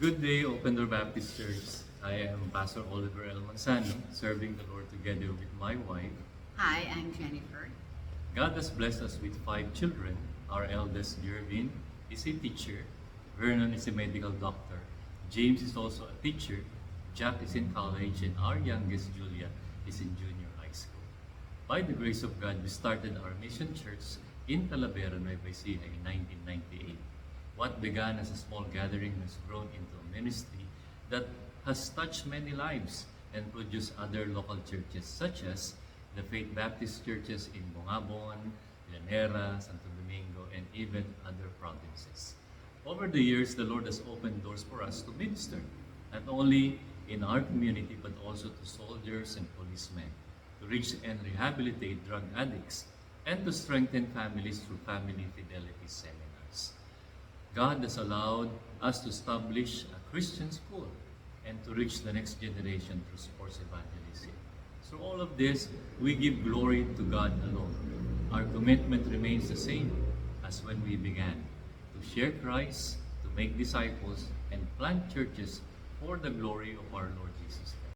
Good day, Open Door Baptist Church. I am Pastor Oliver L. Manzano, serving the Lord together with my wife. Hi, I'm Jennifer. God has blessed us with 5 children. Our eldest, Jervin, is a teacher. Vernon is a medical doctor. James is also a teacher. Jack is in college, and our youngest, Julia, is in junior high school. By the grace of God, we started our mission church in Talavera, Nueva Ecija in 1998. What began as a small gathering has grown into a ministry that has touched many lives and produced other local churches such as the Faith Baptist churches in Bongabon, Llanera, Santo Domingo, and even other provinces. Over the years, the Lord has opened doors for us to minister, not only in our community but also to soldiers and policemen, to reach and rehabilitate drug addicts, and to strengthen families through family fidelity seminars. God has allowed us to establish a Christian school and to reach the next generation through sports evangelism. Through all of this, we give glory to God alone. Our commitment remains the same as when we began, to share Christ, to make disciples, and plant churches for the glory of our Lord Jesus